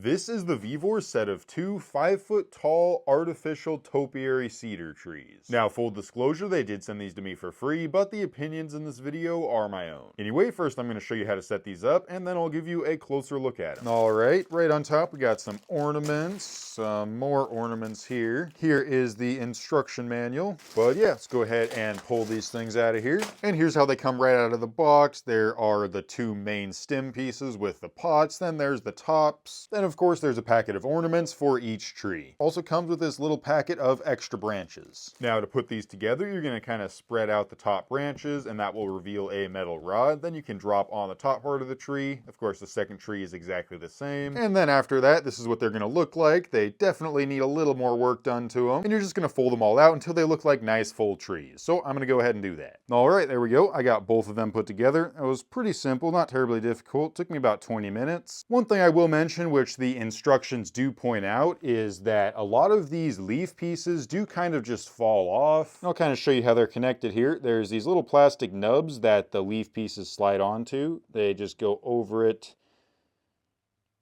This is the VEVOR set of two 5-foot tall artificial topiary cedar trees. Now, full disclosure, they did send these to me for free, but the opinions in this video are my own. Anyway, first I'm going to show you how to set these up, and then I'll give you a closer look at them. Alright, right on top we got some ornaments, some more ornaments here. Here is the instruction manual, but yeah, let's go ahead and pull these things out of here. And here's how they come right out of the box. There are the two main stem pieces with the pots, then there's the tops. Then of course there's a packet of ornaments for each tree. Also comes with this little packet of extra branches. Now to put these together, you're going to kind of spread out the top branches, and that will reveal a metal rod. Then you can drop on the top part of the tree. Of course the second tree is exactly the same. And then after that, this is what they're going to look like. They definitely need a little more work done to them. And you're just going to fold them all out until they look like nice full trees. So I'm going to go ahead and do that. Alright, there we go. I got both of them put together. It was pretty simple, not terribly difficult. It took me about 20 minutes. One thing I will mention, which the instructions do point out, is that a lot of these leaf pieces do kind of just fall off. I'll kind of show you how they're connected here. There's these little plastic nubs that the leaf pieces slide onto. They just go over it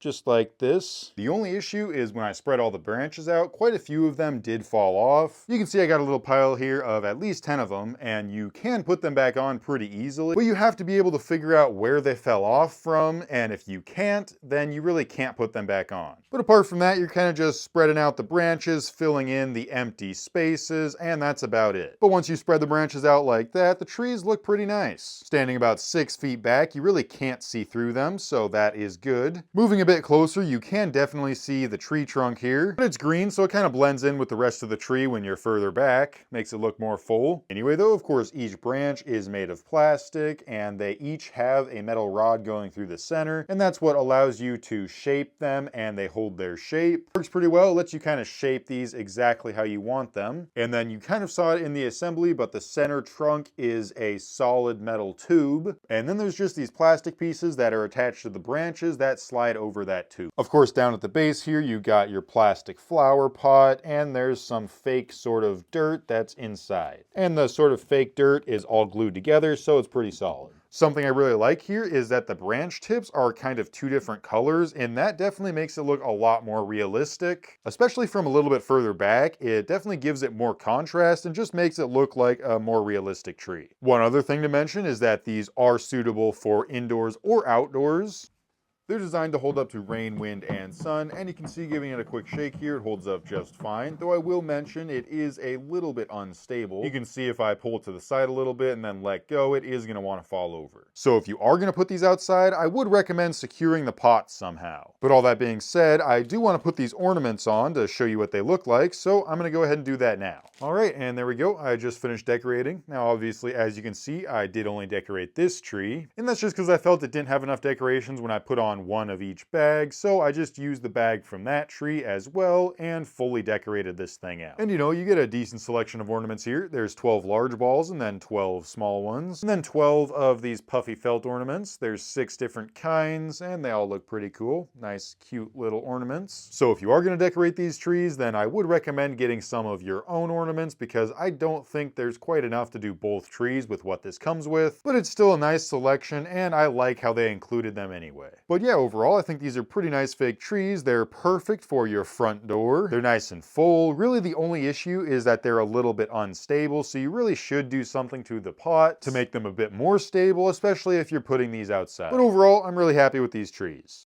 just like this. The only issue is when I spread all the branches out, quite a few of them did fall off. You can see I got a little pile here of at least 10 of them, and you can put them back on pretty easily, but you have to be able to figure out where they fell off from, and if you can't, then you really can't put them back on. But apart from that, you're kind of just spreading out the branches, filling in the empty spaces, and that's about it. But once you spread the branches out like that, the trees look pretty nice. Standing about 6 feet back, you really can't see through them, so that is good. Moving a bit closer, you can definitely see the tree trunk here, but it's green, so it kind of blends in with the rest of the tree when you're further back. Makes it look more full. Anyway though, of course, each branch is made of plastic, and they each have a metal rod going through the center, and that's what allows you to shape them, and they hold their shape. Works pretty well. It lets you kind of shape these exactly how you want them. And then you kind of saw it in the assembly, but the center trunk is a solid metal tube. And then there's just these plastic pieces that are attached to the branches that slide over that tube. Of course, down at the base here, you got your plastic flower pot, and there's some fake sort of dirt that's inside. And the sort of fake dirt is all glued together, so it's pretty solid. Something I really like here is that the branch tips are kind of two different colors, and that definitely makes it look a lot more realistic. Especially from a little bit further back, it definitely gives it more contrast and just makes it look like a more realistic tree. One other thing to mention is that these are suitable for indoors or outdoors. They're designed to hold up to rain, wind, and sun, and you can see, giving it a quick shake here, it holds up just fine, though I will mention it is a little bit unstable. You can see if I pull it to the side a little bit and then let go, it is going to want to fall over. So if you are going to put these outside, I would recommend securing the pots somehow. But all that being said, I do want to put these ornaments on to show you what they look like, so I'm going to go ahead and do that now. Alright, and there we go. I just finished decorating. Now obviously, as you can see, I did only decorate this tree, and that's just because I felt it didn't have enough decorations when I put on one of each bag, so I just used the bag from that tree as well and fully decorated this thing out. And you know, you get a decent selection of ornaments here. There's 12 large balls and then 12 small ones, and then 12 of these puffy felt ornaments. There's 6 different kinds, and they all look pretty cool. Nice, cute little ornaments. So if you are going to decorate these trees, then I would recommend getting some of your own ornaments, because I don't think there's quite enough to do both trees with what this comes with, but it's still a nice selection, and I like how they included them anyway. But yeah, overall, I think these are pretty nice fake trees. They're perfect for your front door. They're nice and full. Really, the only issue is that they're a little bit unstable, so you really should do something to the pot to make them a bit more stable, especially if you're putting these outside. But overall, I'm really happy with these trees.